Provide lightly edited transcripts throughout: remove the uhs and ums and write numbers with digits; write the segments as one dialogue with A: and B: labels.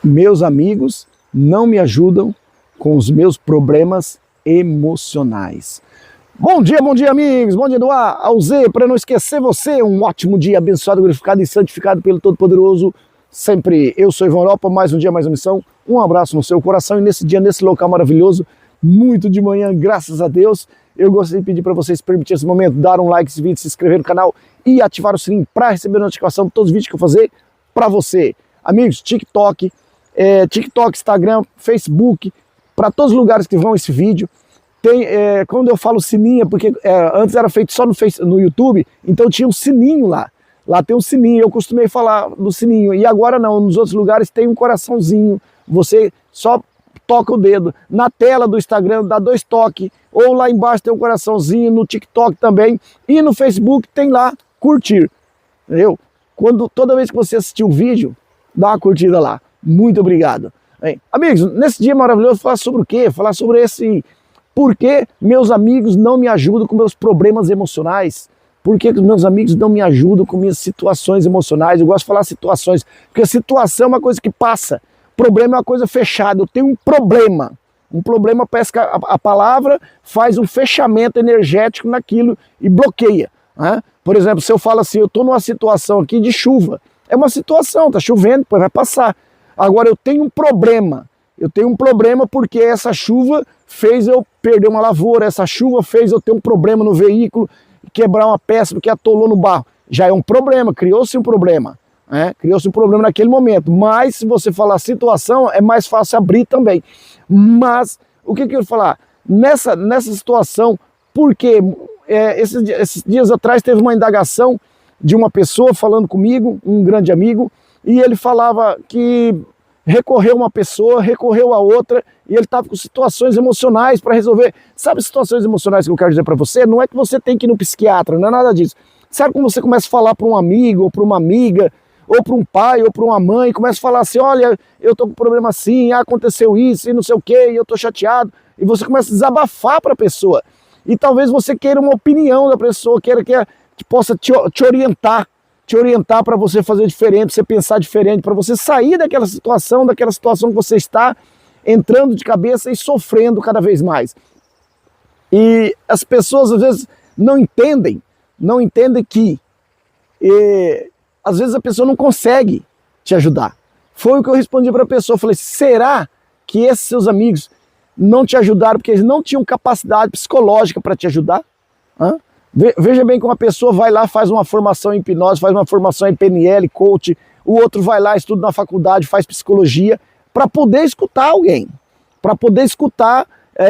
A: Meus amigos não me ajudam com os meus problemas emocionais. Bom dia, amigos. Bom dia do A ao Z. Para não esquecer você, um ótimo dia, abençoado, glorificado e santificado pelo Todo-Poderoso. Sempre eu sou Ivan Europa, mais um dia, mais uma missão. Um abraço no seu coração e nesse dia, nesse local maravilhoso, muito de manhã, graças a Deus. Eu gostaria de pedir para vocês permitir esse momento, dar um like nesse vídeo, se inscrever no canal e ativar o sininho para receber a notificação de todos os vídeos que eu fazer para você. Amigos, TikTok, Instagram, Facebook, para todos os lugares que vão esse vídeo. Tem, quando eu falo sininho, porque antes era feito só no YouTube, então tinha um sininho lá. Lá tem um sininho, eu costumei falar do sininho, e agora não, nos outros lugares tem um coraçãozinho, você só toca o dedo. Na tela do Instagram dá 2 toques, ou lá embaixo tem um coraçãozinho, no TikTok também, e no Facebook tem lá curtir, entendeu? Toda vez que você assistir o vídeo, dá uma curtida lá. Muito obrigado. Amigos, nesse dia maravilhoso, falar sobre o quê? Falar sobre esse... Por que meus amigos não me ajudam com meus problemas emocionais? Por que meus amigos não me ajudam com minhas situações emocionais? Eu gosto de falar situações, porque a situação é uma coisa que passa. Problema é uma coisa fechada. Eu tenho um problema. Um problema, parece que a palavra faz um fechamento energético naquilo e bloqueia. Né? Por exemplo, se eu falo assim, eu estou numa situação aqui de chuva. É uma situação, está chovendo, depois vai passar. Agora eu tenho um problema. Eu tenho um problema porque essa chuva fez eu perder uma lavoura, essa chuva fez eu ter um problema no veículo, quebrar uma peça porque atolou no barro. Já é um problema, criou-se um problema. Né? Criou-se um problema naquele momento. Mas se você falar situação, é mais fácil abrir também. Mas o que eu quero falar? Nessa situação, porque esses dias atrás teve uma indagação de uma pessoa falando comigo, um grande amigo, e ele falava que recorreu a uma pessoa, recorreu a outra, e ele estava com situações emocionais para resolver. Sabe situações emocionais que eu quero dizer para você? Não é que você tem que ir no psiquiatra, não é nada disso. Sabe quando você começa a falar para um amigo, ou para uma amiga, ou para um pai, ou para uma mãe, começa a falar assim, olha, eu estou com um problema assim, aconteceu isso, e não sei o quê, e eu estou chateado, e você começa a desabafar para a pessoa. E talvez você queira uma opinião da pessoa, queira que possa te orientar para você fazer diferente, para você pensar diferente, para você sair daquela situação que você está entrando de cabeça e sofrendo cada vez mais. E as pessoas às vezes não entendem que às vezes a pessoa não consegue te ajudar. Foi o que eu respondi para a pessoa, eu falei, será que esses seus amigos não te ajudaram porque eles não tinham capacidade psicológica para te ajudar? Veja bem como a pessoa vai lá, faz uma formação em hipnose, faz uma formação em PNL, coach, o outro vai lá, estuda na faculdade, faz psicologia, para poder escutar alguém, para poder escutar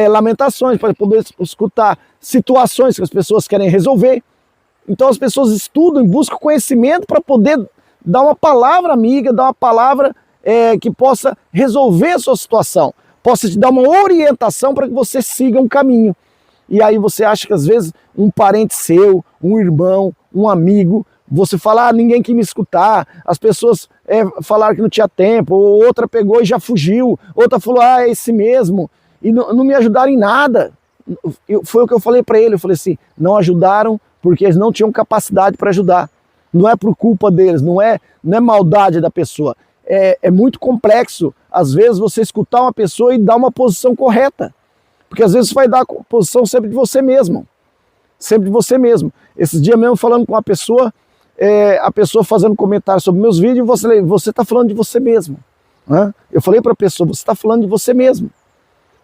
A: lamentações, para poder escutar situações que as pessoas querem resolver. Então as pessoas estudam e buscam conhecimento para poder dar uma palavra amiga, dar uma palavra que possa resolver a sua situação, possa te dar uma orientação para que você siga um caminho. E aí você acha que às vezes um parente seu, um irmão, um amigo, você fala, ninguém quer me escutar, as pessoas falaram que não tinha tempo, ou outra pegou e já fugiu, outra falou, é esse mesmo, e não me ajudaram em nada. Foi o que eu falei para ele, eu falei assim, não ajudaram porque eles não tinham capacidade para ajudar. Não é por culpa deles, não é maldade da pessoa. É muito complexo, às vezes, você escutar uma pessoa e dar uma posição correta. Porque às vezes você vai dar a posição sempre de você mesmo. Sempre de você mesmo. Esses dias mesmo falando com uma pessoa, a pessoa fazendo comentário sobre meus vídeos, você está falando de você mesmo. Eu falei para a pessoa, você está falando de você mesmo.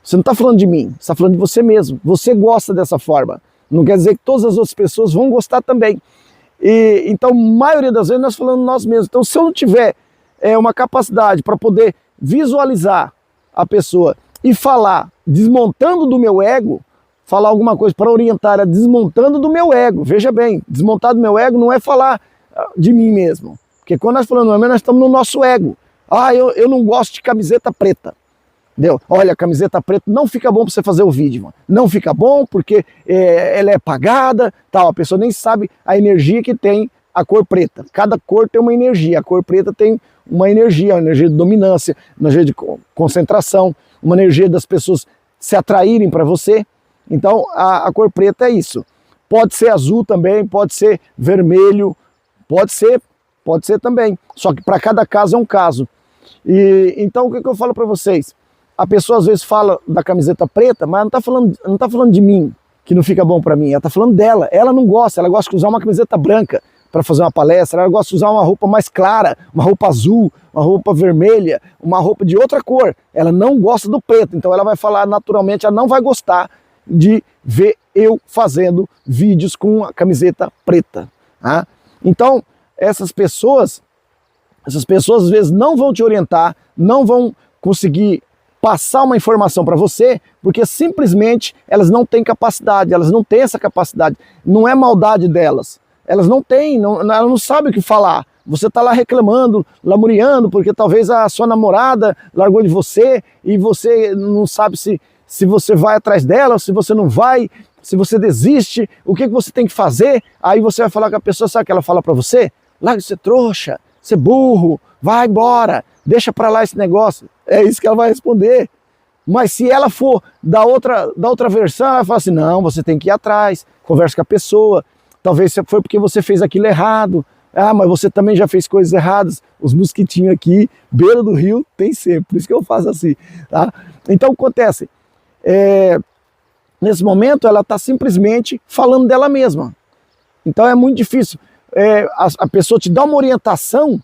A: Você não está falando de mim, você está falando de você mesmo. Você gosta dessa forma. Não quer dizer que todas as outras pessoas vão gostar também. Então, a maioria das vezes nós falamos de nós mesmos. Então, se eu não tiver uma capacidade para poder visualizar a pessoa e falar, desmontando do meu ego, falar alguma coisa para orientar, desmontando do meu ego. Veja bem, desmontar do meu ego não é falar de mim mesmo. Porque quando nós falamos, nós estamos no nosso ego. Eu não gosto de camiseta preta. Entendeu? Olha, a camiseta preta não fica bom para você fazer o vídeo, mano. Não fica bom porque ela é apagada, tal. A pessoa nem sabe a energia que tem a cor preta. Cada cor tem uma energia. A cor preta tem uma energia de dominância, uma energia de concentração, uma energia das pessoas se atraírem para você. Então a cor preta é isso. Pode ser azul também, pode ser vermelho, pode ser também. Só que para cada caso é um caso. E então o que eu falo para vocês? A pessoa às vezes fala da camiseta preta, mas não tá falando de mim, que não fica bom para mim. Ela tá falando dela. Ela não gosta, ela gosta de usar uma camiseta branca para fazer uma palestra, ela gosta de usar uma roupa mais clara, uma roupa azul, uma roupa vermelha, uma roupa de outra cor. Ela não gosta do preto, então ela vai falar naturalmente, ela não vai gostar de ver eu fazendo vídeos com a camiseta preta. Tá? Então, essas pessoas às vezes não vão te orientar, não vão conseguir passar uma informação para você, porque simplesmente elas não têm capacidade, elas não têm essa capacidade. Não é maldade delas. Elas não têm, elas não sabem o que falar. Você está lá reclamando, lamuriando, porque talvez a sua namorada largou de você e você não sabe se você vai atrás dela ou se você não vai, se você desiste, o que você tem que fazer. Aí você vai falar com a pessoa, sabe o que ela fala para você? Larga de ser trouxa, ser burro, vai embora, deixa para lá esse negócio. É isso que ela vai responder. Mas se ela for da outra versão, ela vai falar assim, não, você tem que ir atrás, conversa com a pessoa. Talvez foi porque você fez aquilo errado. Ah, mas você também já fez coisas erradas. Os mosquitinhos aqui, beira do rio, tem sempre. Por isso que eu faço assim. Tá? Então, acontece. Nesse momento, ela está simplesmente falando dela mesma. Então, é muito difícil. A pessoa te dá uma orientação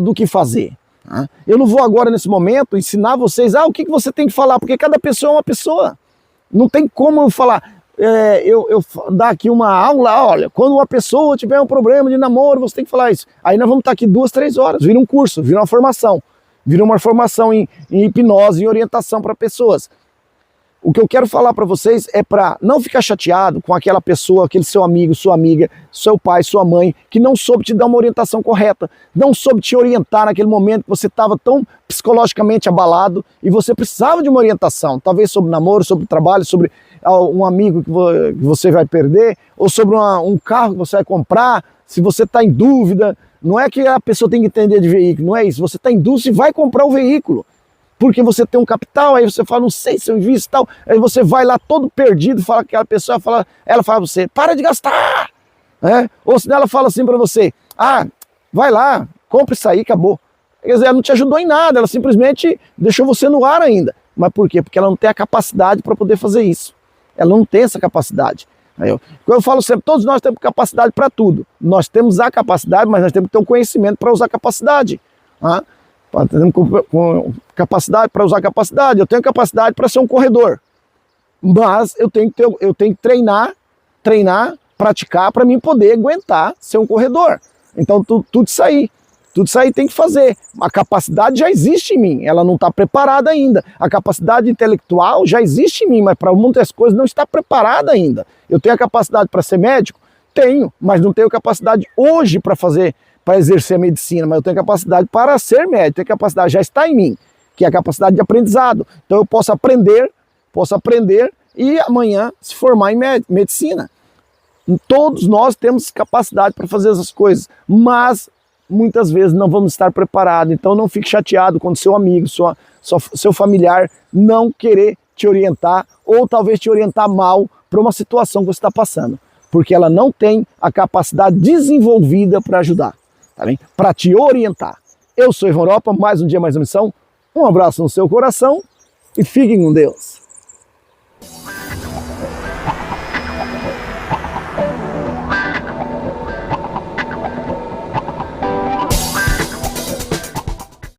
A: do que fazer. Tá? Eu não vou agora, nesse momento, ensinar vocês o que você tem que falar, porque cada pessoa é uma pessoa. Não tem como eu falar... eu dar aqui uma aula, olha, quando uma pessoa tiver um problema de namoro, você tem que falar isso. Aí nós vamos estar aqui 2, 3 horas, vira um curso, vira uma formação em hipnose e orientação para pessoas. O que eu quero falar para vocês é para não ficar chateado com aquela pessoa, aquele seu amigo, sua amiga, seu pai, sua mãe, que não soube te dar uma orientação correta, não soube te orientar naquele momento que você estava tão psicologicamente abalado e você precisava de uma orientação, talvez sobre namoro, sobre trabalho, sobre um amigo que você vai perder, ou sobre um carro que você vai comprar, se você está em dúvida. Não é que a pessoa tem que entender de veículo, não é isso. Você está em dúvida e vai comprar o veículo, porque você tem um capital, aí você fala, não sei se eu invisto e tal, aí você vai lá todo perdido, fala que aquela pessoa, ela fala para você, para de gastar! Ou senão ela fala assim para você, vai lá, compra isso aí, acabou. Quer dizer, ela não te ajudou em nada, ela simplesmente deixou você no ar ainda. Mas por quê? Porque ela não tem a capacidade para poder fazer isso. Ela não tem essa capacidade. Eu falo sempre, todos nós temos capacidade para tudo. Nós temos a capacidade, mas nós temos que ter um conhecimento para usar a capacidade. Temos capacidade para usar a capacidade. Eu tenho capacidade para ser um corredor. Mas eu tenho que treinar, praticar para mim poder aguentar ser um corredor. Então tudo isso aí tem que fazer. A capacidade já existe em mim, ela não está preparada ainda. A capacidade intelectual já existe em mim, mas para muitas coisas não está preparada ainda. Eu tenho a capacidade para ser médico? Tenho, mas não tenho capacidade hoje para exercer a medicina, mas eu tenho capacidade para ser médico, a capacidade já está em mim, que é a capacidade de aprendizado. Então eu posso aprender e amanhã se formar em medicina. Todos nós temos capacidade para fazer essas coisas, mas muitas vezes não vamos estar preparados. Então não fique chateado quando seu amigo, seu familiar não querer te orientar, ou talvez te orientar mal para uma situação que você está passando, porque ela não tem a capacidade desenvolvida para ajudar, tá bem? Para te orientar. Eu sou Ivan Europa, mais um dia, mais uma missão. Um abraço no seu coração e fiquem com Deus.